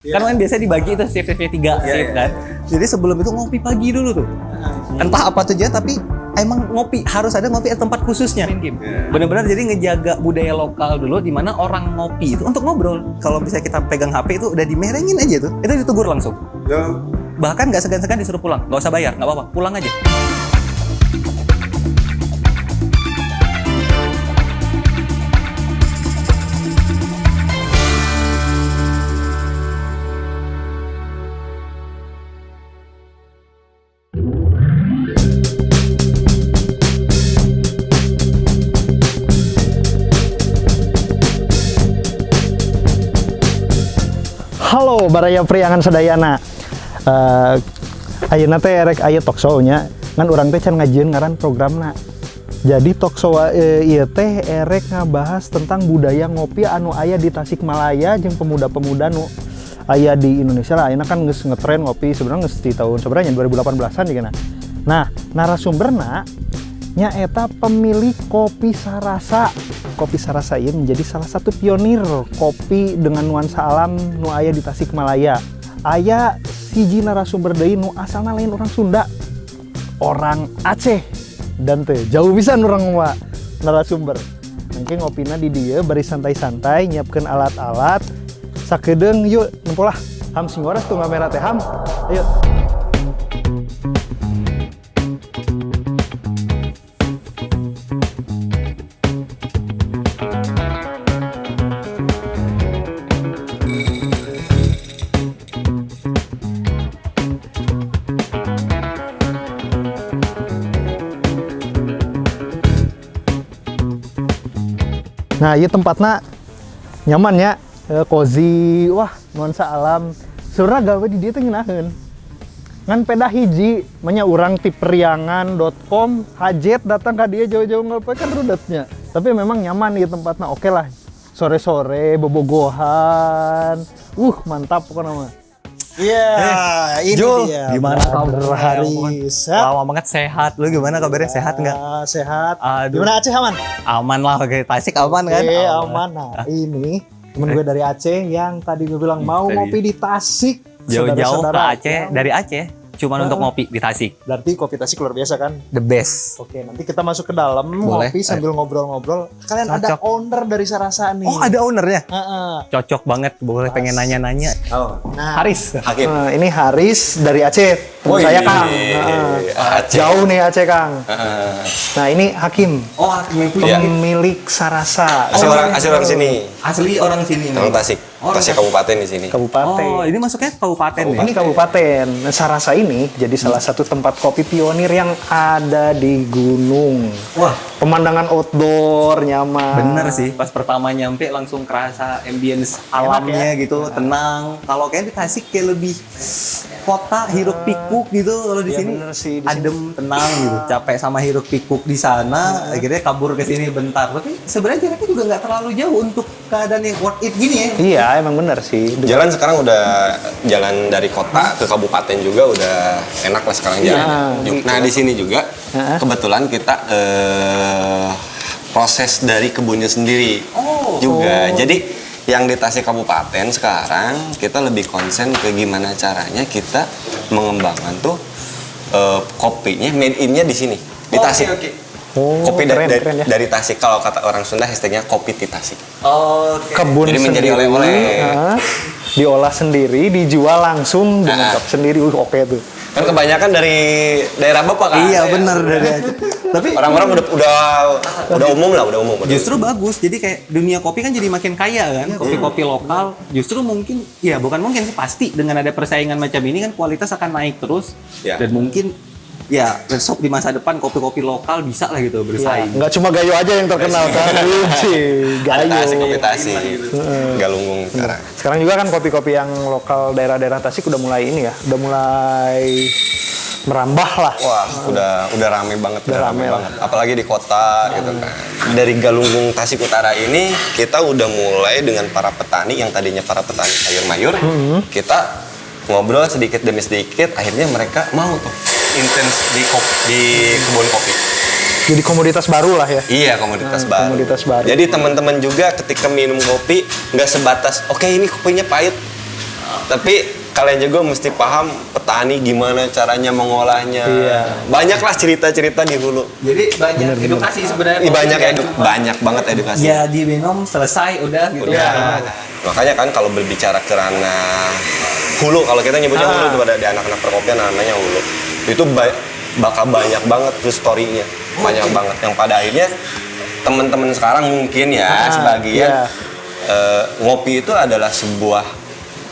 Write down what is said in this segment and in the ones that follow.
Kan biasanya dibagi itu shift-shiftnya 3 shift kan. Jadi sebelum itu ngopi pagi dulu tuh. Entah apa tujuan tapi emang ngopi harus ada ngopi at tempat khususnya. Benar-benar jadi ngejaga budaya lokal dulu di mana orang ngopi itu untuk ngobrol. Kalau misalnya kita pegang HP itu udah dimerengin aja tuh, itu ditegur langsung. Bahkan nggak segan-segan disuruh pulang, nggak usah bayar, nggak apa-apa, pulang aja. Halo Baraya Priangan Sadayana. Ayeuna teh erek aya talk show nya ngan urang teh can ngajieun ngaran programna. Jadi talk show ieu teh erek ngabahas tentang budaya ngopi anu aya di Tasikmalaya jeung pemuda-pemuda nu aya di Indonesia lah. Ayeuna kan geus ngetren ngopi sebenarnya geus di tahun sebenarnya 2018-an dikeuna. Nah, narasumberna nya eta pemilik Kopi Sarasa. Kopi Sarasa ieu menjadi salah satu pionir kopi dengan nuansa alam nu aya di Tasikmalaya. Aya siji narasumber deui nu asalna lain orang Sunda, orang Aceh, dan teh jauh pisan urang mah narasumber. Engke ngopina di dieu bari santai-santai nyiapkeun alat-alat. Sakedeung yuk nempolah. Ham sing waras tuh kamera teh ham. Ayo. Nah, ieu tempatna nyaman ya, cozy, wah nuansa alam. Sebenarnya gawe di dieu teh ngeunaheun. Ngan peda hiji, manya urang ti priangan.com, hajet datang ka dieu jauh-jauh ngelpoe kan rudetnya. Tapi memang nyaman ieu tempatna, oke lah. Sore-sore bobogohan. Mantap pokoknya mah. Iya, ini Jul, dia. gimana kabar Haris? Lama banget sehat. Lu gimana kabarnya? Sehat nggak? Sehat. Aduh. Gimana Aceh aman? Aman lah, pakai Tasik aman kan? Oke, aman. Nah, ini temen gue dari Aceh yang tadi gue bilang mau ngopi di Tasik. Jauh-jauh ke Saudara-saudara Aceh, yang- dari Aceh, cuman untuk ngopi di Tasik. Berarti kopi Tasik luar biasa kan? The best. Oke, nanti kita masuk ke dalam Boleh. ngopi sambil ngobrol-ngobrol. Kalian ada Cocok. owner dari Sarasa nih. Oh, ada ownernya? Heeh. Cocok banget, boleh pengen nanya-nanya. Nah, Haris. Hakim. Ini Haris dari Aceh. Temen saya Kang. Aceh. Jauh nih Aceh Kang. Nah, ini Hakim. Oh, Hakim itu Pemilik Sarasa. Asli orang sini. asli orang sini. Orang Tasik. Orang Tasik Kabupaten di sini. Kabupaten. Oh, ini masuknya kabupaten ya? Ini kabupaten. Sarasa ini jadi salah satu tempat kopi pionir yang ada di gunung. Wah, Pemandangan outdoor nyaman. bener sih. Pas pertama nyampe langsung kerasa ambience alamnya gitu, tenang. Kalau kayak di Tasik kayak lebih kota hiruk pikuk gitu. Kalau di Iya, sini bener sih, di adem, tenang gitu. Capek sama hiruk pikuk di sana, akhirnya kabur ke sini bentar. Tapi sebenarnya jaraknya juga nggak terlalu jauh untuk keadaan yang worth it gini ya. Iya, emang bener sih. Jalan sekarang udah jalan dari kota ke kabupaten juga udah enak lah sekarang jalan. Nah di sini juga kebetulan kita proses dari kebunnya sendiri juga. Jadi yang di Tasik Kabupaten sekarang kita lebih konsen ke gimana caranya kita mengembangkan tuh kopinya made in-nya di sini di Tasik. Oh, Kopi keren, keren ya. dari Tasik, kalau kata orang Sunda hashtagnya kopi di Tasik. Oke. Kebun Jadi menjadi sendiri, oleh-oleh. diolah sendiri, dijual langsung dengan cup sendiri. Oke tuh. Kan kebanyakan dari daerah Bapak kan? Iya bener dari Aceh. Tapi Orang-orang udah umum lah, udah umum. justru bagus. Jadi kayak dunia kopi kan jadi makin kaya kan. Kopi-kopi lokal justru mungkin, ya bukan mungkin sih, pasti dengan ada persaingan macam ini kan kualitas akan naik terus. Ya. Dan mungkin ya besok di masa depan kopi-kopi lokal bisa lah gitu bersaing. Nggak cuma Gayo aja yang terkenal kan. Ada Gayo. Tasik, kopi Tasik. Galunggung sekarang. Sekarang juga kan kopi-kopi yang lokal daerah-daerah Tasik udah mulai ini ya, udah mulai merambah lah. Wah, udah rame banget, Udah rame lah. banget. Apalagi di kota gitu kan. Dari Galunggung Tasik Utara ini kita udah mulai dengan para petani yang tadinya para petani sayur mayur. Kita ngobrol sedikit demi sedikit, akhirnya mereka mau tuh intens di kebun kopi. Jadi komoditas baru lah ya. Iya, komoditas baru. komoditas baru. Jadi teman-teman juga ketika minum kopi nggak sebatas oke ini kopinya pahit. Tapi kalian juga mesti paham petani gimana caranya mengolahnya. Banyaklah cerita-cerita di hulu. Jadi banyak edukasi sebenarnya. Banyak banget edukasi. Ya diminum selesai udah gitu. Udah. Makanya kan kalau berbicara ke ranah hulu, kalau kita nyebutnya hulu pada di anak-anak perkopian namanya hulu. Itu bakal banyak banget tuh story-nya. Banyak banget yang pada akhirnya teman-teman sekarang mungkin ya sebagian ngopi itu adalah sebuah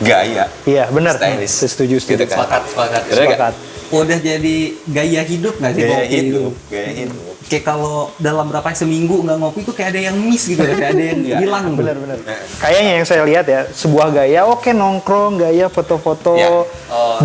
gaya. Iya, benar. Stylish. Setuju. Gitu kan? Sepakat. Udah jadi gaya hidup nggak sih Gaya kopi itu? Gaya hidup. Kayak kalau dalam berapa seminggu nggak ngopi tuh kayak ada yang miss gitu, kayak ada yang hilang. Benar. Kayaknya yang saya lihat ya, sebuah gaya oke nongkrong, gaya foto-foto,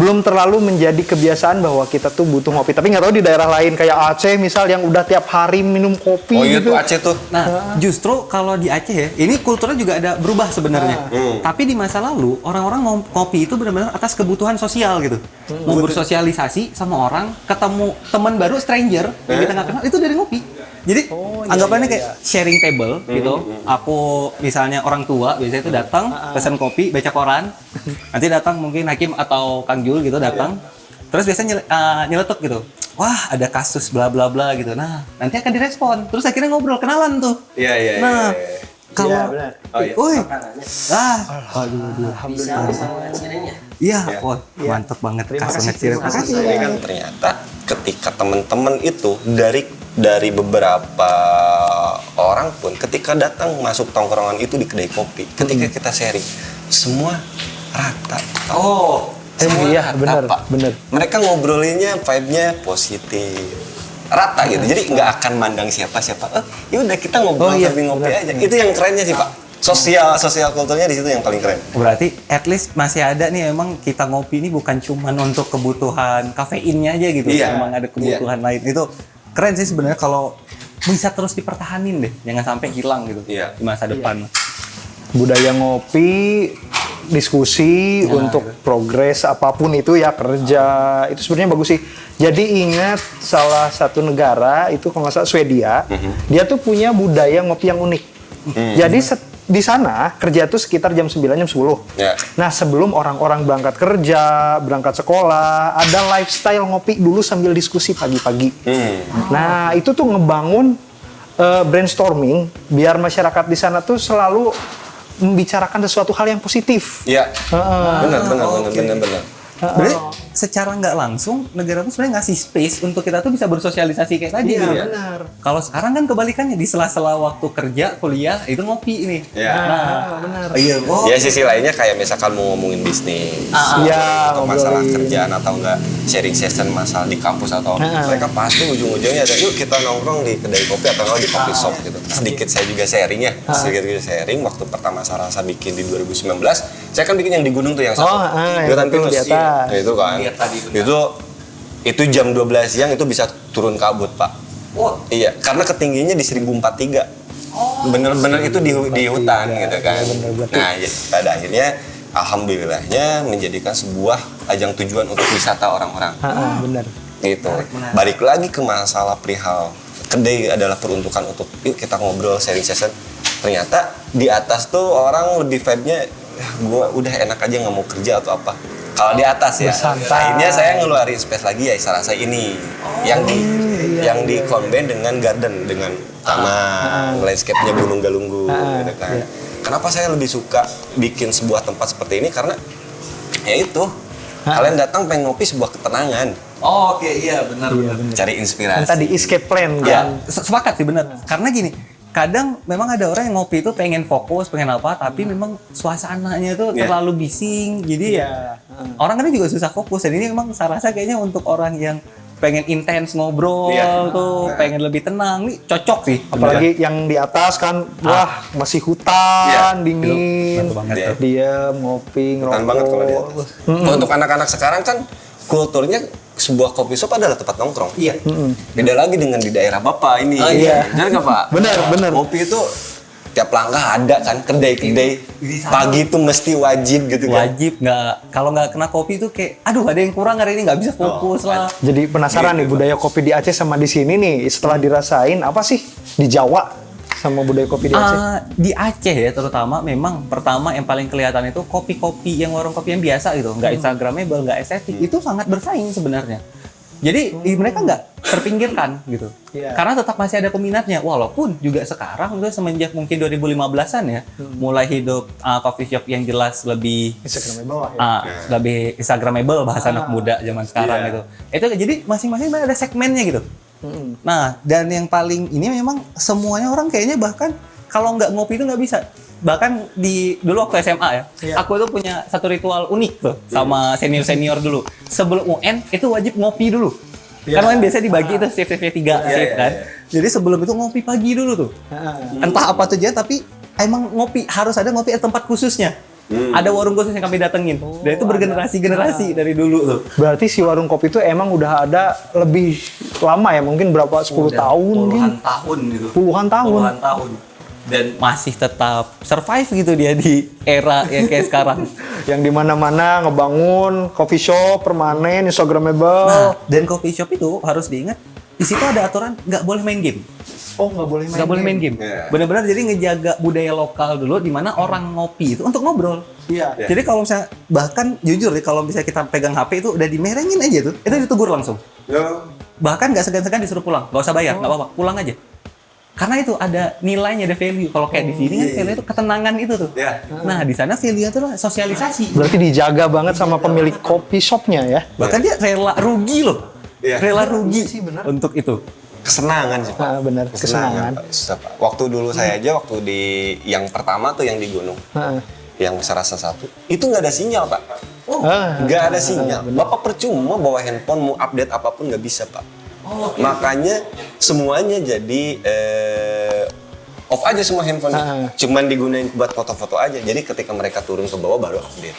belum terlalu menjadi kebiasaan bahwa kita tuh butuh ngopi. Tapi nggak tahu di daerah lain kayak Aceh misal yang udah tiap hari minum kopi. Oh iya gitu. tuh Aceh tuh. Nah, justru kalau di Aceh ya, ini kulturnya juga ada berubah sebenarnya. Tapi di masa lalu orang-orang ngopi itu benar-benar atas kebutuhan sosial gitu. Mau bersosialisasi sama orang, ketemu teman baru stranger yang kita nggak kenal itu dari ngopi. Jadi anggapannya kayak sharing table gitu. Aku misalnya orang tua biasanya itu datang pesan kopi, baca koran. Nanti datang mungkin Hakim atau Kang Jul gitu datang. Terus biasanya nyeletuk gitu. Wah, ada kasus bla bla bla gitu. Nah, nanti akan direspon. Terus akhirnya ngobrol, kenalan tuh. Iya. Nah, kalau woi. Iya, wah, mantap banget kasih ngecil. Ini kan ternyata ketika teman-teman itu dari beberapa orang pun ketika datang masuk tongkrongan itu di kedai kopi, ketika kita sharing semua rata. Semua Iya, benar. Mereka ngobrolinnya vibe-nya positif. Rata gitu. Jadi nggak akan mandang siapa-siapa. Ya udah kita ngobrol sambil ngopi aja. Itu yang kerennya sih, Pak. Sosial kulturnya di situ yang paling keren. Berarti at least masih ada nih emang kita ngopi ini bukan cuma untuk kebutuhan kafeinnya aja gitu. Emang ada kebutuhan lain. Itu keren sih sebenarnya kalau bisa terus dipertahanin deh. Jangan sampai hilang gitu di masa depan. Budaya ngopi, diskusi untuk progres apapun itu ya, kerja itu sebenarnya bagus sih. Jadi ingat salah satu negara itu kalau nggak salah Swedia, dia tuh punya budaya ngopi yang unik. Jadi di sana kerja tuh sekitar jam 9 jam 10. Nah, sebelum orang-orang berangkat kerja, berangkat sekolah, ada lifestyle ngopi dulu sambil diskusi pagi-pagi. Nah, itu tuh ngebangun brainstorming biar masyarakat di sana tuh selalu membicarakan sesuatu hal yang positif. Iya. Benar. Berarti secara nggak langsung negara tuh sebenarnya ngasih space untuk kita tuh bisa bersosialisasi kayak tadi gitu ya. Benar. Kalau sekarang kan kebalikannya di sela-sela waktu kerja, kuliah itu ngopi ini. Benar. Ya sisi lainnya kayak misalkan mau ngomongin bisnis, atau masalah kerjaan atau enggak sharing session masalah di kampus atau mereka pasti ujung-ujungnya ada yuk kita nongkrong di kedai kopi atau enggak di coffee shop gitu. Sedikit saya juga sharing ya, waktu pertama Sarasa bikin di 2019, saya kan bikin yang di gunung tuh yang satu. Hutan pinus itu kan. Itu jam 12 siang itu bisa turun kabut, Pak. Iya, karena ketinggiannya di 1043. Bener-bener itu di hutan gitu kan. Nah, ya, pada akhirnya alhamdulillahnya menjadikan sebuah ajang tujuan untuk wisata orang-orang. Benar. Gitu. Balik lagi ke masalah perihal kedai adalah peruntukan untuk yuk kita ngobrol sharing session. Ternyata di atas tuh orang lebih vibe-nya gue udah enak aja nggak mau kerja atau apa. Kalau di atas ya, akhirnya saya ngeluarin space lagi ya Sarasa ini yang di combine dengan garden, dengan taman, landscape-nya Gunung Galunggung gitu kan. Kenapa saya lebih suka bikin sebuah tempat seperti ini? Karena ya itu kalian datang pengen ngopi sebuah ketenangan. Benar. Cari inspirasi. Tadi escape plan kan. Sepakat sih benar. Karena gini, kadang memang ada orang yang ngopi itu pengen fokus, pengen apa, tapi memang suasananya tuh terlalu bising. Jadi orang kan juga susah fokus. Dan ini memang saya rasa kayaknya untuk orang yang pengen intens ngobrol tuh, pengen lebih tenang, nih cocok sih. Apalagi yang di atas kan, wah masih hutan, dingin, diam, ngopi, ngerokok. Hutan banget kalau di atas. Untuk anak-anak sekarang kan kulturnya sebuah coffee shop adalah tempat nongkrong. Beda lagi dengan di daerah Bapak ini. Benar nggak Pak? Benar. Kopi itu tiap langkah ada kan, kedai-kedai pagi itu mesti wajib gitu kan. Wajib, kalau nggak kena kopi itu kayak aduh ada yang kurang hari ini, nggak bisa fokus lah. Jadi penasaran nih budaya kopi di Aceh sama di sini nih setelah dirasain apa sih di Jawa sama budaya kopi di Aceh? Di Aceh ya terutama memang pertama yang paling kelihatan itu kopi-kopi yang warung kopi yang biasa gitu, nggak instagramable, nggak estetik, itu sangat bersaing sebenarnya. Jadi mereka nggak terpinggirkan gitu, karena tetap masih ada peminatnya. Walaupun juga sekarang udah semenjak mungkin 2015-an ya, mulai hidup coffee shop yang jelas lebih Instagramable lebih instagramable bahasa anak muda zaman sekarang gitu. Itu jadi masing-masing ada segmennya gitu. Nah, dan yang paling ini memang semuanya orang kayaknya bahkan kalau nggak ngopi itu nggak bisa. Bahkan dulu waktu SMA ya, aku tuh punya satu ritual unik tuh sama senior dulu. Sebelum UN itu wajib ngopi dulu. Kan biasa dibagi tuh shift-shiftnya 3 shift kan. Jadi sebelum itu ngopi pagi dulu tuh. Entah apa tuh tapi emang ngopi harus ada ngopi di tempat khususnya. Ada warung khusus yang kami datengin. Dan itu bergenerasi-generasi dari dulu tuh. Berarti si warung kopi itu emang udah ada lebih lama ya, mungkin berapa 10 tahun Puluhan tahun gitu. Puluhan tahun. Dan masih tetap survive gitu dia di era yang kayak sekarang. Yang di mana-mana ngebangun coffee shop permanen, instagramable. Nah, dan coffee shop itu harus diingat di situ ada aturan nggak boleh main game. Oh, nggak boleh main Nggak boleh main game. Benar-benar jadi ngejaga budaya lokal dulu di mana orang ngopi itu untuk ngobrol. Iya. Jadi kalau misalnya bahkan jujur nih kalau misalnya kita pegang HP itu udah dimerengin aja tuh, itu ditegur langsung. Bahkan nggak segan-segan disuruh pulang, nggak usah bayar, nggak apa-apa, pulang aja. Karena itu ada nilainya, ada value. Kalau kayak di sini kan value itu ketenangan itu tuh. Nah, di sana value itu sosialisasi. Berarti dijaga banget sama pemilik kopi shopnya ya. Bahkan dia rela rugi loh. Rela rugi untuk itu. Kesenangan sih Pak. Benar, kesenangan. Susah, Pak. Waktu dulu saya aja waktu di yang pertama tuh yang di gunung. Yang Sarasa 1. Itu nggak ada sinyal, Pak. Nggak ada sinyal. Bapak percuma bawa handphone mau update apapun nggak bisa, Pak. Makanya semuanya jadi off aja semua handphonenya. Cuman digunain buat foto-foto aja. Jadi ketika mereka turun ke bawah baru update.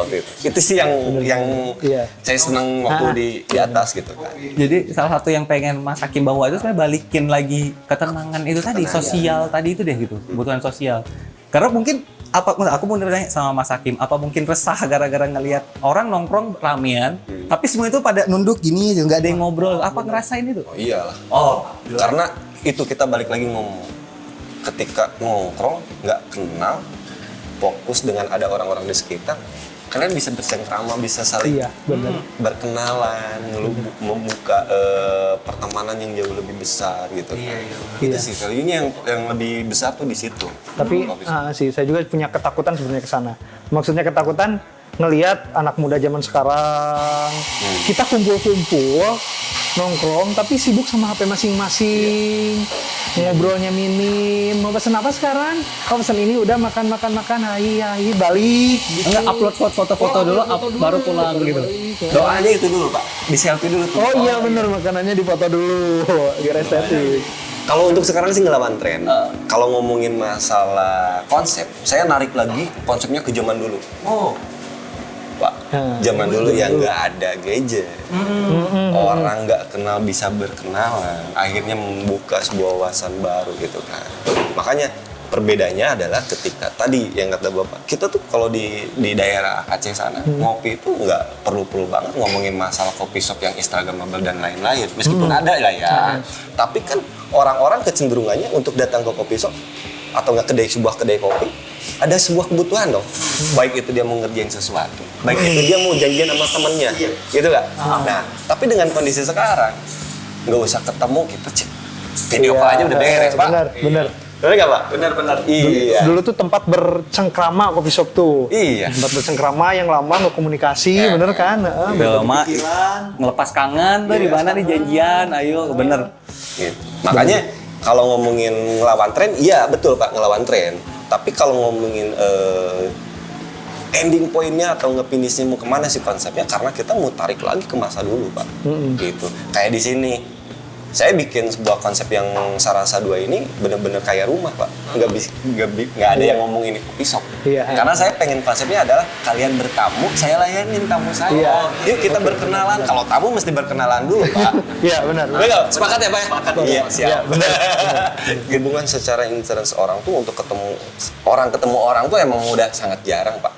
Waktu itu sih yang saya senang waktu di atas gitu kan. Jadi salah satu yang pengen Mas Hakim bawa itu sebenarnya balikin lagi ketenangan itu tadi, sosial tadi itu deh gitu, kebutuhan sosial. Karena mungkin aku mau nanya sama Mas Hakim, apa mungkin resah gara-gara ngelihat orang nongkrong ramean, tapi semua itu pada nunduk gini aja, nggak ada yang ngobrol. Apa ngerasain itu? Oh iyalah. Karena itu kita balik lagi ngomong. Ketika nongkrong, nggak kenal, fokus dengan ada orang-orang di sekitar, kalian bisa bersengkrama, bisa saling berkenalan, membuka pertemanan yang jauh lebih besar gitu. Itu sih value-nya yang lebih besar tuh di situ. Tapi saya juga punya ketakutan sebenarnya ke sana. Maksudnya ketakutan ngelihat anak muda zaman sekarang, kita kumpul-kumpul, nongkrong, tapi sibuk sama HP masing-masing, ngobrolnya minim. Mau pesen apa sekarang? Oh pesen ini, udah makan, hai, balik. Gitu. Enggak, upload foto-foto dulu, baru pulang gitu. Doanya itu dulu Pak, di selfie dulu tuh. Oh iya bener, makanannya difoto dulu, biar estetik. Kalau untuk sekarang sih ngelawan tren. Kalau ngomongin masalah konsep, saya narik lagi konsepnya ke zaman dulu. Pak, zaman dulu yang nggak ada gadget, orang nggak kenal bisa berkenalan, akhirnya membuka sebuah wawasan baru gitu kan. Makanya perbedaannya adalah ketika tadi yang kata Bapak, kita tuh kalau di daerah Aceh sana, ngopi itu nggak perlu banget ngomongin masalah kopi shop yang instagramable dan lain-lain, meskipun ada lah ya. Tapi kan orang-orang kecenderungannya untuk datang ke kopi shop atau nggak sebuah kedai kopi, ada sebuah kebutuhan dong. Baik itu dia mau ngerjain sesuatu, baik itu dia mau janjian sama temennya, gitu nggak? Nah, tapi dengan kondisi sekarang, nggak usah ketemu, kita cek video call aja udah beres, Pak. Bener. Bener nggak, Pak? Bener. Iya. Dulu tuh tempat bercengkrama kopi shop tuh. Iya. Tempat bercengkrama yang lama berkomunikasi, bener kan? Lama ngelepas kangen tuh di mana nih janjian, ayo bener. Gitu. Makanya kalau ngomongin ngelawan tren, iya betul Pak, ngelawan tren. Tapi kalau ngomongin ending pointnya atau ngefinishnya mau kemana sih konsepnya, karena kita mau tarik lagi ke masa dulu Pak. Gitu. Kayak di sini saya bikin sebuah konsep yang Sarasa 2 ini bener-bener kayak rumah Pak. Nggak ada yang ngomong ini kopi shop. Karena saya pengen konsepnya adalah kalian bertamu, saya layanin tamu saya. Yuk kita berkenalan. Kalau tamu mesti berkenalan dulu Pak. Iya benar. Betul, sepakat ya Pak? Sepakat. Iya, siap. Benar. Hubungan secara intens orang tuh untuk ketemu orang tuh emang udah sangat jarang Pak.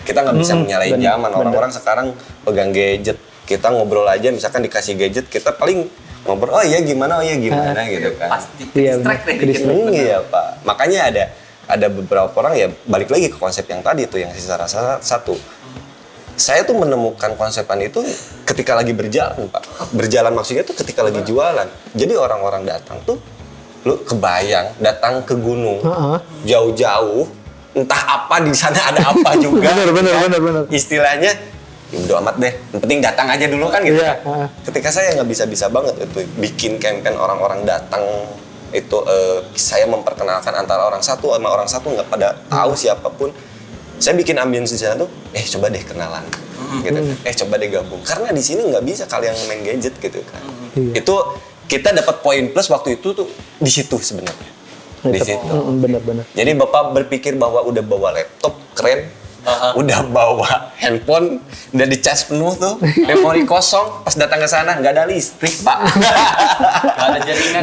Kita nggak bisa menyalahin zaman. Orang-orang sekarang pegang gadget. Kita ngobrol aja, misalkan dikasih gadget, kita paling ngobrol, oh iya gimana gitu kan. Pasti Iya, distract deh bener. dikit. Iya Pak. Makanya ada beberapa orang ya balik lagi ke konsep yang tadi tuh yang sisa rasa satu. Saya tuh menemukan konsepan itu ketika lagi berjalan Pak. Berjalan maksudnya tuh ketika lagi jualan. Jadi orang-orang datang tuh, lu kebayang datang ke gunung jauh-jauh, entah apa di sana ada apa juga. bener. Istilahnya, ya udah amat deh. Yang penting datang aja dulu kan gitu. Iya, kan. Ketika saya nggak bisa banget itu bikin campaign orang-orang datang itu saya memperkenalkan antara orang satu sama orang satu nggak pada tahu siapapun. Saya bikin ambience di sana tuh, coba deh kenalan, gitu. Coba deh gabung. Karena di sini nggak bisa kalian main gadget gitu kan. Iya. Itu kita dapat poin plus waktu itu tuh di situ sebenarnya. Di situ. Bener. Jadi Bapak berpikir bahwa udah bawa laptop keren, udah bawa handphone, udah dicas penuh tuh, memori kosong, pas datang ke sana nggak ada listrik Pak,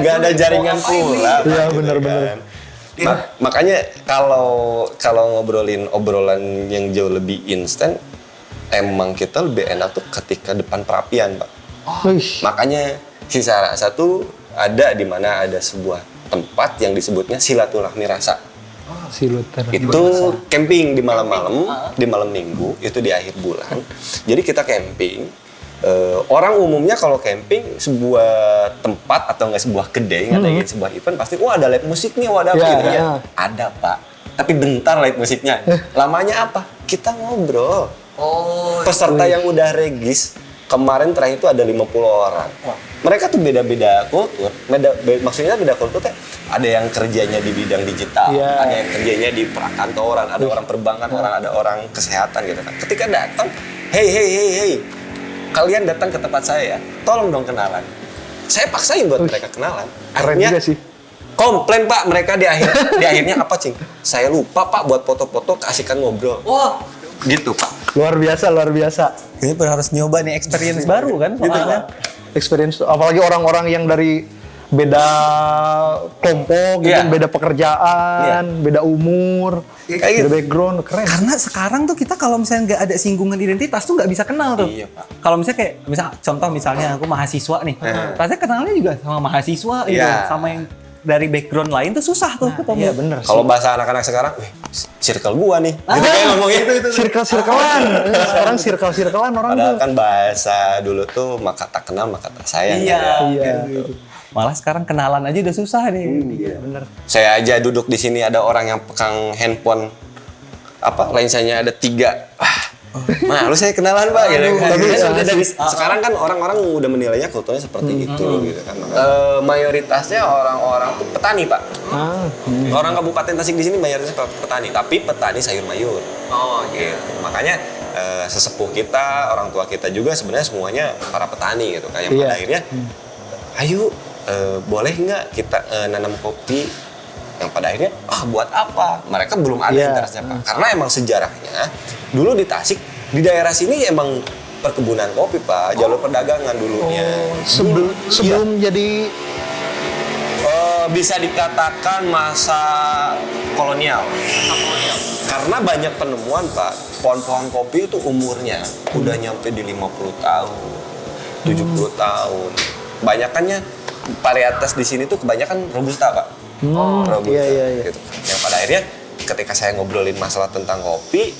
nggak ada jaringan pula. Iya, Gitu bener. kan. Makanya kalau ngobrolin obrolan yang jauh lebih instan, emang kita lebih enak tuh ketika depan perapian Pak. Makanya sisa rasa tuh ada di mana ada sebuah tempat yang disebutnya silaturahmi rasa. Itu camping di malam-malam, di malam minggu, itu di akhir bulan. Jadi kita camping. Orang umumnya kalau camping sebuah tempat atau nggak sebuah kedai ngadain sebuah event pasti ada live musik nih, ada apa gitu ya. Ada Pak. Tapi bentar live musiknya. Lamanya apa? Kita ngobrol. Peserta yang udah regis kemarin terakhir itu ada 50 orang. Mereka tuh beda-beda kultur. Maksudnya beda kultur teh. Ada yang kerjanya di bidang digital, ada yang kerjanya di perkantoran, ada orang perbankan, ada orang kesehatan gitu kan. Ketika datang, hey, kalian datang ke tempat saya, tolong dong kenalan. Saya paksain buat mereka kenalan. Keren Akhirnya, juga sih. komplain Pak mereka di akhirnya apa Cing? Saya lupa Pak buat foto-foto keasikan ngobrol. Wah, Gitu Pak. Luar biasa. ini harus nyoba nih experience baru kan soalnya. Experience, apalagi orang-orang yang dari beda kelompok gitu, beda pekerjaan, beda umur, beda background, keren. Karena sekarang tuh kita kalau misalnya nggak ada singgungan identitas tuh nggak bisa kenal tuh. Iya, Pak. Kalau misalnya contoh misalnya aku mahasiswa nih, rasanya kenalnya juga sama mahasiswa gitu, sama yang dari background lain tuh susah tuh ketemu. Iya bener. Kalau bahasa anak-anak sekarang, circle gua nih. Gitu kayak ngomong itu. Circle-circlean. Sekarang circle-circlean orang Padahal tuh. kan bahasa dulu tuh maka tak kenal maka tak sayang. Iya. Malah sekarang kenalan aja udah susah nih. Iya bener. Saya aja duduk di sini ada orang yang pegang handphone lensanya ada 3. Malu saya kenalan Pak gitu kan. Tapi sekarang kan orang-orang udah menilainya kulturnya seperti itu gitu kan. Mayoritasnya orang-orang tuh petani Pak. Orang Kabupaten Tasik di sini mayoritasnya petani, tapi petani sayur mayur. Oh gitu. Makanya sesepuh kita, orang tua kita juga sebenarnya semuanya para petani gitu kan. Yang pada akhirnya ayo boleh nggak kita nanam kopi, yang pada akhirnya buat apa, mereka belum ada interestnya Pak, karena emang sejarahnya dulu di Tasik di daerah sini emang perkebunan kopi Pak, jalur perdagangan dulunya. Sebelum jadi bisa dikatakan masa kolonial. Karena banyak penemuan Pak, pohon-pohon kopi itu umurnya udah nyampe di 50 tahun, 70 tahun. Banyakannya varietas di sini tuh kebanyakan robusta Pak. Robusta gitu. Yang pada akhirnya ketika saya ngobrolin masalah tentang kopi,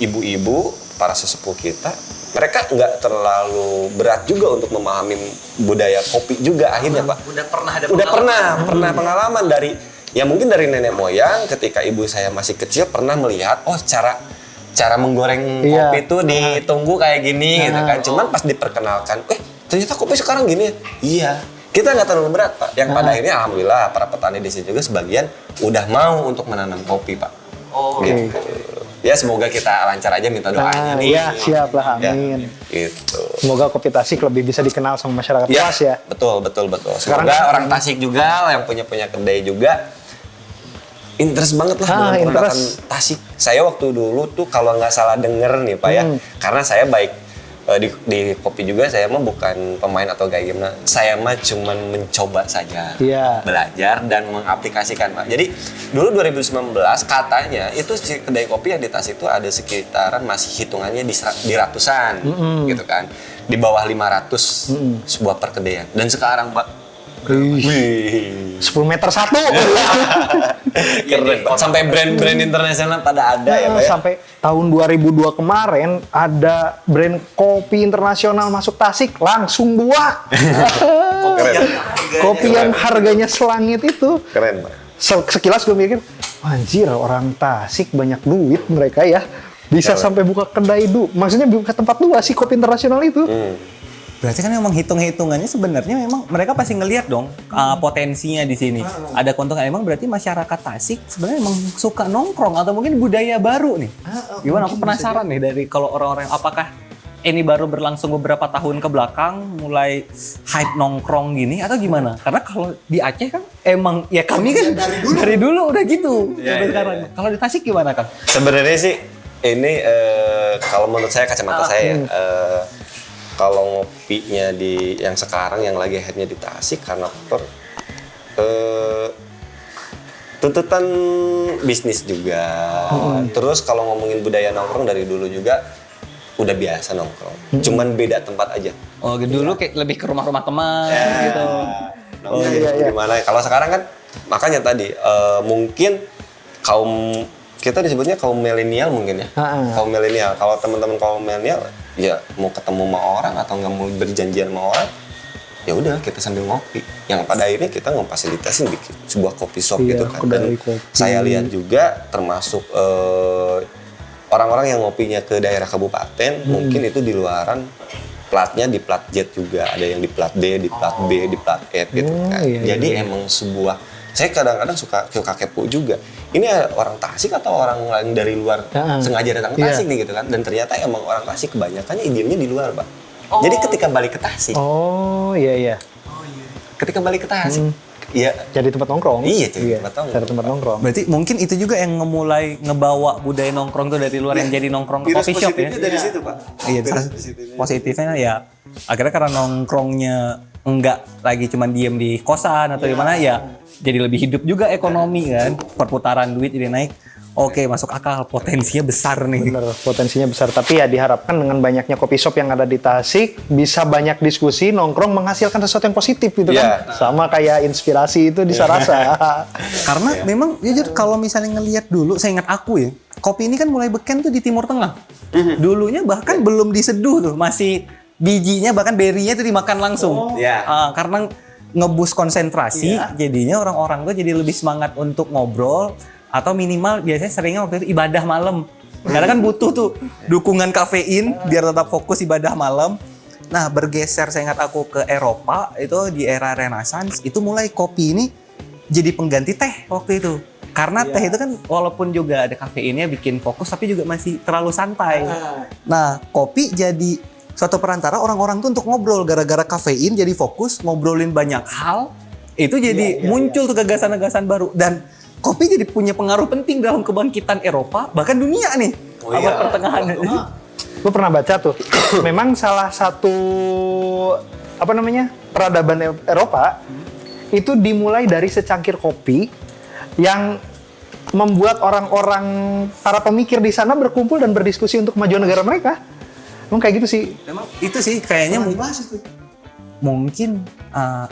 ibu-ibu, para sesepuh kita, mereka nggak terlalu berat juga untuk memahami budaya kopi juga akhirnya Pak. Udah pernah pengalaman dari mungkin dari nenek moyang ketika ibu saya masih kecil pernah melihat cara menggoreng kopi itu ditunggu kayak gini gitu kan. Cuman pas diperkenalkan, ternyata kopi sekarang gini ya. Iya. Kita nggak terlalu berat Pak. Yang pada akhirnya alhamdulillah para petani di sini juga sebagian udah mau untuk menanam kopi Pak. Gitu. Ya semoga kita lancar aja minta doanya nih. Iya siap lah, amin. Gitu. Semoga kopi Tasik lebih bisa dikenal sama masyarakat luas ya. Betul. Semoga orang Tasik juga yang punya kedai juga interest banget lah dengan produk Tasik. Saya waktu dulu tuh kalau nggak salah denger nih Pak ya, karena saya baik di kopi juga saya mah bukan pemain atau kayak gimana. Saya mah cuman mencoba saja, belajar dan mengaplikasikan Pak. Jadi dulu 2019 katanya itu si kedai kopi yang di Tasik itu ada sekitaran masih hitungannya di ratusan gitu kan. di bawah 500 sebuah perkedaian. Dan sekarang Pak, wih, 10 meter satu. keren Pak. Sampai brand-brand internasional pada ada ya Pak ya. Sampai tahun 2002 kemarin ada brand kopi internasional masuk Tasik langsung 2. Keren. Kopi yang harganya selangit itu. Keren Pak. Sekilas gue mikir, anjir orang Tasik banyak duit mereka ya. Bisa sampai buka kedai maksudnya buka tempat luas sih kopi internasional itu. Berarti kan memang hitung-hitungannya sebenarnya memang mereka pasti ngelihat dong potensinya di sini. Ada keuntungan emang berarti masyarakat Tasik sebenarnya emang suka nongkrong atau mungkin budaya baru nih. Gimana aku penasaran nih dari kalau orang-orang apakah ini baru berlangsung beberapa tahun ke belakang mulai hype nongkrong gini atau gimana? Karena kalau di Aceh kan emang ya kami kan dari dulu udah gitu. Sampai sekarang. Kalau di Tasik gimana Kang? Sebenarnya sih ini kalau menurut saya kacamata saya kalau ngopinya di yang sekarang yang lagi hype-nya di Tasik karena faktor tuntutan bisnis juga. Terus kalau ngomongin budaya nongkrong dari dulu juga udah biasa nongkrong. Cuman beda tempat aja. Oh, dulu kayak lebih ke rumah-rumah teman gitu. Gimana? Kalau sekarang kan makanya tadi mungkin kaum kita disebutnya kaum milenial mungkin ya. Kaum milenial. Kalau teman-teman kaum milenial ya mau ketemu sama orang atau nggak mau berjanjian sama orang, ya udah kita sambil ngopi. Yang pada akhirnya kita ngefasilitasin bikin sebuah kopi shop gitu kan. Dan saya lihat juga termasuk orang-orang yang ngopinya ke daerah kabupaten, mungkin itu di luaran platnya di plat Z juga, ada yang di plat D, di plat B, di plat E gitu kan. Jadi emang sebuah, saya kadang-kadang suka kepo juga. Ini orang Tasik atau orang lain dari luar sengaja datang ke Tasik nih gitu kan. Dan ternyata emang orang Tasik kebanyakannya idenya di luar, Pak. Jadi ketika balik ke Tasik. Ketika balik ke Tasik. Iya, jadi tempat nongkrong. Iya, jadi tempat nongkrong. Berarti mungkin itu juga yang ngemulai ngebawa budaya nongkrong tuh dari luar yang jadi nongkrong ke coffee shop ya. Dari situ, Pak. Iya, positifnya ya akhirnya karena nongkrongnya enggak lagi cuma diem di kosan atau di mana ya jadi lebih hidup juga ekonomi kan, perputaran duit jadi naik. Oke, masuk akal, potensinya besar nih. Bener, potensinya besar. Tapi ya diharapkan dengan banyaknya kopi shop yang ada di Tasik, bisa banyak diskusi, nongkrong, menghasilkan sesuatu yang positif gitu kan. Sama kayak inspirasi itu di Sarasa. Karena memang jujur kalau misalnya ngelihat dulu, saya ingat aku ya, kopi ini kan mulai beken tuh di Timur Tengah. Dulunya bahkan belum diseduh tuh, masih bijinya bahkan berry-nya tuh dimakan langsung. Karena ngebus konsentrasi, jadinya orang-orang tuh jadi lebih semangat untuk ngobrol. Atau minimal biasanya seringnya waktu itu ibadah malam. Karena kan butuh tuh dukungan kafein biar tetap fokus ibadah malam. Nah, bergeser saya ingat aku ke Eropa, itu di era Renaissance, itu mulai kopi ini jadi pengganti teh waktu itu. Karena teh itu kan walaupun juga ada kafeinnya bikin fokus, tapi juga masih terlalu santai. Nah, kopi jadi suatu perantara orang-orang tuh untuk ngobrol. Gara-gara kafein jadi fokus, ngobrolin banyak hal, itu jadi muncul tuh gagasan-gagasan baru. Dan kopi jadi punya pengaruh penting dalam kebangkitan Eropa, bahkan dunia nih, abad pertengahan. Gue pernah baca tuh, memang salah satu peradaban Eropa itu dimulai dari secangkir kopi yang membuat orang-orang para pemikir di sana berkumpul dan berdiskusi untuk kemajuan negara mereka. Emang kayak gitu sih. Emang itu sih kayaknya mungkin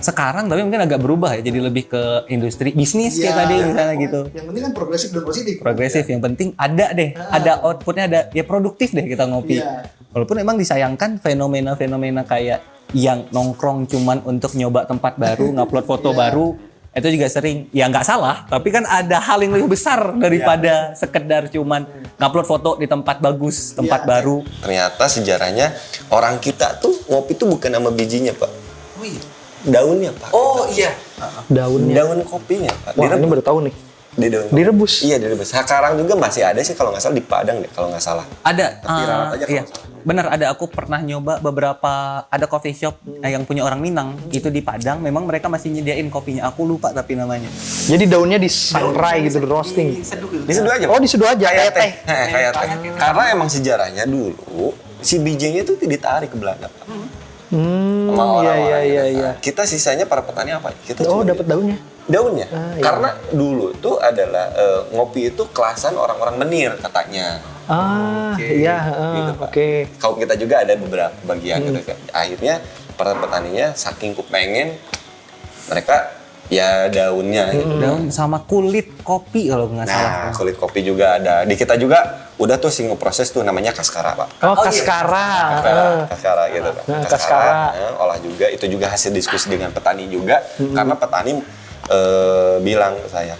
sekarang tapi mungkin agak berubah ya, jadi lebih ke industri bisnis kayak tadi misalnya gitu. Yang penting kan progresif dan positif. Progresif, yang penting ada deh, ada outputnya, ada ya produktif deh kita ngopi. Walaupun emang disayangkan fenomena-fenomena kayak yang nongkrong cuman untuk nyoba tempat baru, ngupload foto baru, itu juga sering, ya nggak salah, tapi kan ada hal yang lebih besar daripada sekedar cuman ngupload foto di tempat bagus, tempat baru. Ternyata sejarahnya orang kita tuh ngopi tuh bukan sama bijinya, Pak. Oh iya. Daunnya, Pak. Oh iya. Daunnya. Daun kopinya, Pak. Wah, ini baru tahu nih. Direbus. Iya, direbus. Sekarang juga masih ada sih kalau nggak salah di Padang deh, kalau nggak salah. Ada. Tapi rawat aja kalau Iya. Benar, ada. Aku pernah nyoba beberapa, ada coffee shop yang punya orang Minang, itu di Padang. Memang mereka masih nyediain kopinya. Aku lupa tapi namanya. Jadi daunnya disangrai gitu, di roasting. Diseduh aja. Oh, diseduh aja kayak teh. Kayak teh. Karena emang sejarahnya dulu si bijinya itu ditarik ke Belanda, Pak. Sama orang-orang gitu. Kita sisanya para petani apa? Kita dapat daunnya. Daunnya. Karena dulu itu adalah ngopi itu kelasan orang-orang menir katanya. Iya, Gitu, Pak. oke. Kalau kita juga ada beberapa bagian gitu kan. Akhirnya para petaninya saking kepengen mereka ya daunnya gitu. Daun sama kulit kopi kalau nggak salah. Nah, kulit kopi juga ada. Di kita juga udah tuh sing proses tuh namanya kaskara, Pak. Oh, kaskara. Kaskara gitu, Pak. Kaskara. Olah juga, itu juga hasil diskusi dengan petani juga. Karena petani bilang ke saya,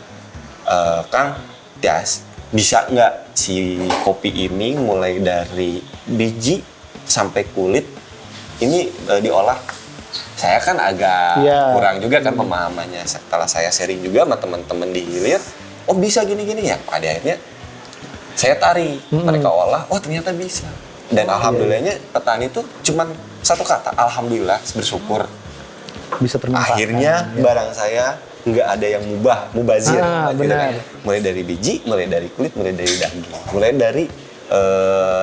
Kang, Tias, bisa nggak si kopi ini mulai dari biji sampai kulit ini diolah? Saya kan agak kurang juga kan pemahamannya. Setelah saya sharing juga sama teman-teman di hilir, oh bisa gini-gini ya. Pada akhirnya saya tarik, mereka olah, oh ternyata bisa. Dan alhamdulillahnya petani itu cuman satu kata, alhamdulillah, bersyukur. Bisa termanfaat. Akhirnya barang saya nggak ada yang mubazir. Gitu benar. kan. Mulai dari biji, mulai dari kulit, mulai dari daging, mulai dari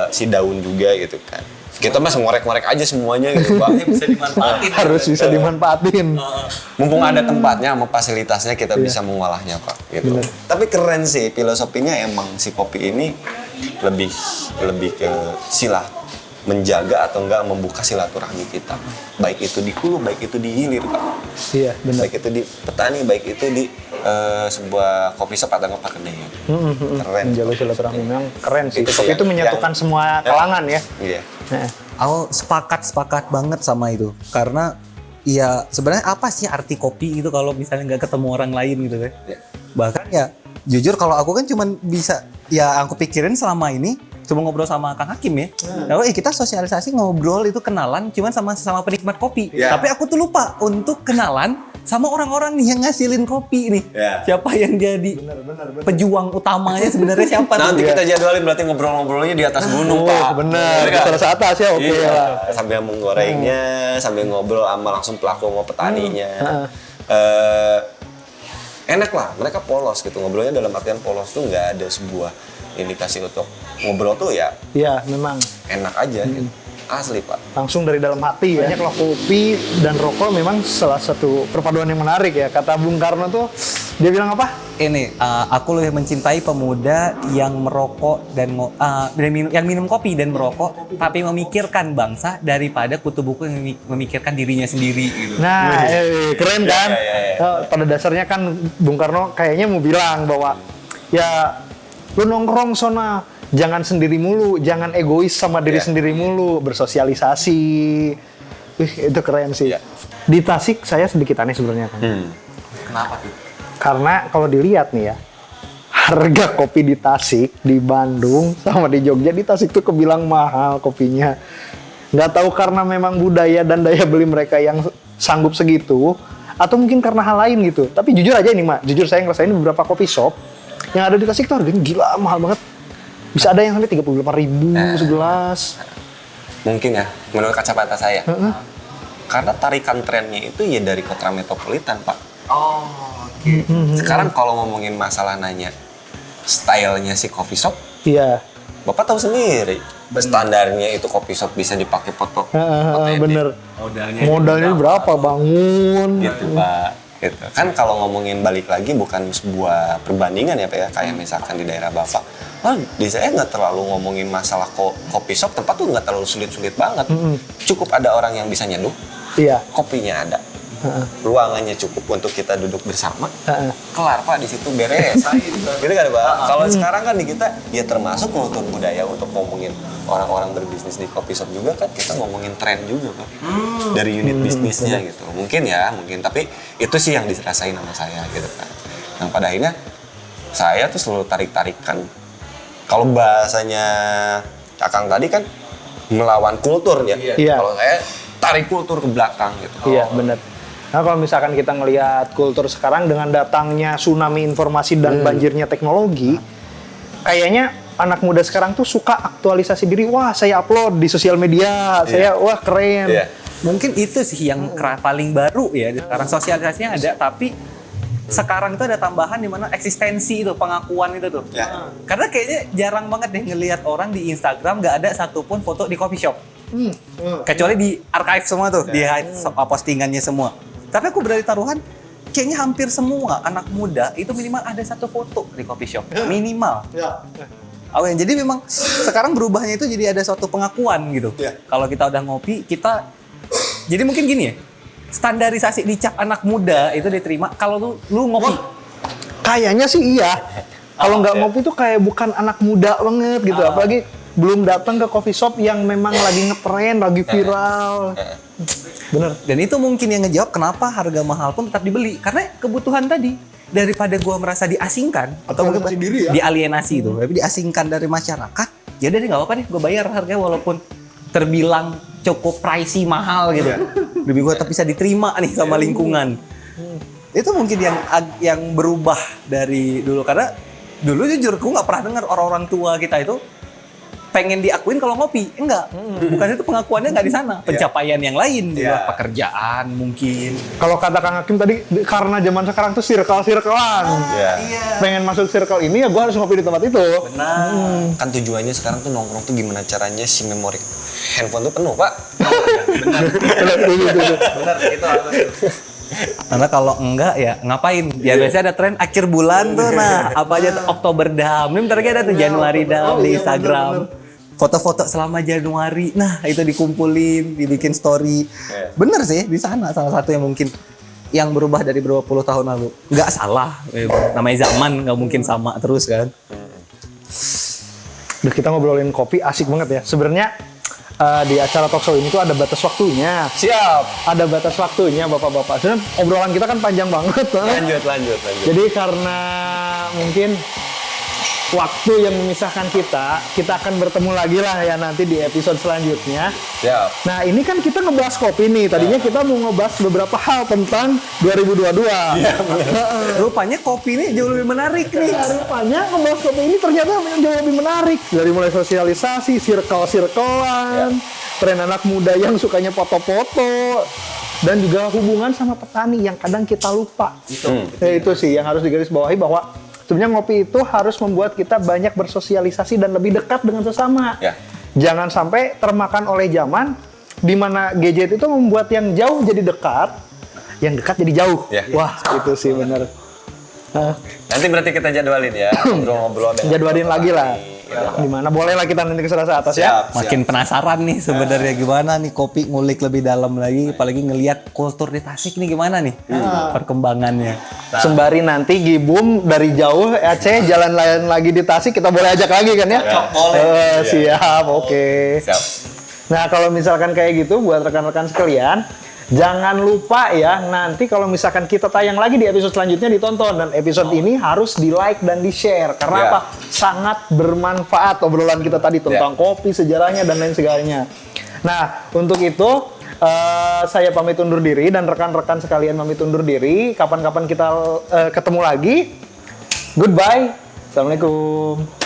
si daun juga gitu kan. Kita mah ngorek-ngorek aja semuanya gitu, Pak. Bisa dimanfaatin. Harus bisa dimanfaatin. Mumpung ada tempatnya sama fasilitasnya kita bisa mengolahnya, Pak. Gitu. Tapi keren sih filosofinya, emang si kopi ini lebih ke sila menjaga atau enggak membuka silaturahmi kita. Baik itu di hulu, baik itu di hilir, Pak. Iya, benar. Baik itu di petani, baik itu di sebuah kopi shop atau kedai. Keren. Menjaga silaturahmi memang keren sih. Itu sih Kopi itu yang- menyatukan semua kalangan ya. Iya. Nah, Aku sepakat banget sama itu karena ya sebenarnya apa sih arti kopi itu kalau misalnya nggak ketemu orang lain gitu kan? Ya. Bahkan ya jujur kalau aku kan cuman bisa ya aku pikirin selama ini cuma ngobrol sama Kang Hakim ya. Lalu kita sosialisasi ngobrol itu kenalan cuman sama penikmat kopi. Ya. Tapi aku tuh lupa untuk kenalan sama orang-orang nih yang ngasilin kopi nih. Ya. Siapa yang jadi pejuang utamanya sebenarnya siapa tuh? Nanti kita jadwalin berarti ngobrol-ngobrolnya di atas gunung, Pak. benar. Iya kan? Terus atas ya, oke Iya. lah. Sambil menggorengnya, sambil ngobrol sama langsung pelaku sama petaninya. Enak lah, mereka polos gitu. Ngobrolnya dalam artian polos tuh nggak ada sebuah indikasi untuk ngobrol tuh ya Iya, memang enak aja gitu. Asli, Pak. langsung dari dalam hati ya. Banyak loh, kopi dan rokok memang salah satu perpaduan yang menarik ya. Kata Bung Karno tuh, dia bilang apa? Ini aku lebih mencintai pemuda yang merokok dan yang minum kopi dan merokok tapi memikirkan bangsa daripada kutu buku yang memikirkan dirinya sendiri gitu. Nah, keren kan? Iya. Pada dasarnya kan Bung Karno kayaknya mau bilang bahwa ya lu nongkrong sona, jangan sendiri mulu, jangan egois sama diri sendiri mulu, bersosialisasi. Wih, itu keren sih. Iya. Di Tasik saya sedikit aneh sebenarnya kan. Kenapa tuh? Karena kalau dilihat nih ya, harga kopi di Tasik, di Bandung, sama di Jogja, di Tasik tuh kebilang mahal kopinya. Nggak tahu karena memang budaya dan daya beli mereka yang sanggup segitu, atau mungkin karena hal lain gitu. Tapi jujur aja nih, Mak, jujur saya ngerasain beberapa kopi shop yang ada di Tasik tuh harganya gila, mahal banget. Bisa ada yang sampai 38.000 segelas. Mungkin ya, menurut kacamata saya. Karena tarikan trennya itu ya dari kota metropolitan, Pak. Oh, oke. Sekarang kalau ngomongin masalah nanya stylenya si coffee shop, Iya, Bapak tahu sendiri. Standarnya itu coffee shop bisa dipakai foto. bener. Modalnya Modalnya berapa bangun? Gitu, Pak. Gitu. Kan kalau ngomongin balik lagi bukan sebuah perbandingan ya, Pak ya. Kayak misalkan di daerah Bapak. Di saya nggak terlalu ngomongin masalah coffee shop, tempat tuh nggak terlalu sulit-sulit banget. Cukup ada orang yang bisa nyeduh, Iya. kopinya ada. Ruangannya cukup untuk kita duduk bersama. Heeh. Kelar, Pak, di situ beres. Gitu kan, Pak? Kalau sekarang kan di kita ya termasuk kultur budaya untuk ngomongin orang-orang berbisnis di coffee shop juga kan kita ngomongin tren juga, Pak. Dari unit bisnisnya gitu. Mungkin tapi itu sih yang dirasain sama saya gitu kan. Yang pada akhirnya saya tuh selalu tarik-tarikan. Kalau bahasanya Kakang tadi kan melawan kultur ya. Iya. Kalau saya tarik kultur ke belakang gitu. Iya, benar. Nah, kalau misalkan kita ngelihat kultur sekarang dengan datangnya tsunami informasi dan banjirnya teknologi, kayaknya anak muda sekarang tuh suka aktualisasi diri. Wah, saya upload di sosial media, wah keren. Iya. Mungkin itu sih yang paling baru ya. Sekarang sosialisasinya ada, tapi sekarang itu ada tambahan di mana eksistensi itu, pengakuan itu tuh. Ya. Karena kayaknya jarang banget deh ngelihat orang di Instagram nggak ada satupun foto di coffee shop. Kecuali di archive semua tuh, di hide postingannya semua. Tapi aku berani taruhan, kayaknya hampir semua anak muda itu minimal ada satu foto di coffee shop. Minimal. Jadi memang sekarang berubahnya itu jadi ada suatu pengakuan gitu. Kalau kita udah ngopi, kita jadi mungkin gini ya. Standarisasi dicap anak muda itu diterima kalau lu ngopi. Kayaknya sih iya. Kalau nggak ngopi tuh kayak bukan anak muda banget gitu. Apalagi belum datang ke coffee shop yang memang lagi ngetren, lagi viral. Bener. Dan itu mungkin yang ngejawab kenapa harga mahal pun tetap dibeli. Karena kebutuhan tadi. Daripada gua merasa diasingkan atau mungkin dialienasi itu, tapi diasingkan dari masyarakat, ya udah deh nggak apa-apa deh, gua bayar harganya walaupun terbilang cukup pricey mahal gitu. Lebih gua tetap bisa diterima nih sama lingkungan. Itu mungkin yang berubah dari dulu, karena dulu jujur gua nggak pernah dengar orang-orang tua kita itu pengen diakuin kalau ngopi. Enggak. Bukan itu pengakuannya nggak di sana. Pencapaian yang lain, pekerjaan mungkin. Kalau kata Kang Hakim tadi, karena zaman sekarang tuh circle-circlean. Pengen masuk circle ini ya gue harus ngopi di tempat itu. Benar. Kan tujuannya sekarang tuh nongkrong tuh gimana caranya si memori handphone tuh penuh, Pak. Benar, itu harus. Karena kalau enggak ya ngapain? Ya biasanya ada tren akhir bulan tuh, nah apa aja tuh, Oktober Dam. Ini bentar lagi ada tuh Januari Dam di Instagram. Foto-foto selama Januari, nah itu dikumpulin, dibikin story. Bener sih, di sana salah satu yang mungkin yang berubah dari berapa puluh tahun lalu. Nggak salah, namanya zaman nggak mungkin sama terus kan. Duh, kita ngobrolin kopi asik banget ya. Sebenarnya di acara talk show ini tuh ada batas waktunya. Siap. Ada batas waktunya Bapak-bapak. Sebenarnya obrolan kita kan panjang banget. Lanjut. Jadi karena mungkin waktu yang memisahkan kita akan bertemu lagi lah ya nanti di episode selanjutnya. Siap. Nah ini kan kita ngebahas kopi nih. Tadinya kita mau ngebahas beberapa hal tentang 2022. Rupanya kopi ini jauh lebih menarik nih. Nah, rupanya ngebahas kopi ini ternyata jauh lebih menarik. Dari mulai sosialisasi, circle-circlean, tren anak muda yang sukanya foto-foto, dan juga hubungan sama petani yang kadang kita lupa. Itu sih yang harus digarisbawahi, bahwa sebenarnya ngopi itu harus membuat kita banyak bersosialisasi dan lebih dekat dengan sesama. Jangan sampai termakan oleh zaman di mana gadget itu membuat yang jauh jadi dekat, yang dekat jadi jauh. Wah, itu sih benar. Nanti berarti kita jadwalin ya, ngobrol-ngobrol dengan Jadwalin lagi lah. Dimana boleh lah kita nanti ke Selasa atas ya. Makin penasaran nih sebenarnya gimana nih kopi, ngulik lebih dalam lagi, apalagi ngelihat kultur di Tasik nih gimana nih perkembangannya. Sembari nanti Gibum dari jauh Aceh jalan-jalan lagi di Tasik, kita boleh ajak lagi kan ya? Siap, oke. Siap. Nah kalau misalkan kayak gitu buat rekan-rekan sekalian, jangan lupa ya, nanti kalau misalkan kita tayang lagi di episode selanjutnya ditonton. Dan episode ini harus di-like dan di-share. Karena apa? Sangat bermanfaat obrolan kita tadi tentang kopi, sejarahnya, dan lain sebagainya. Nah, untuk itu saya pamit undur diri dan rekan-rekan sekalian pamit undur diri. Kapan-kapan kita ketemu lagi. Goodbye. Assalamualaikum.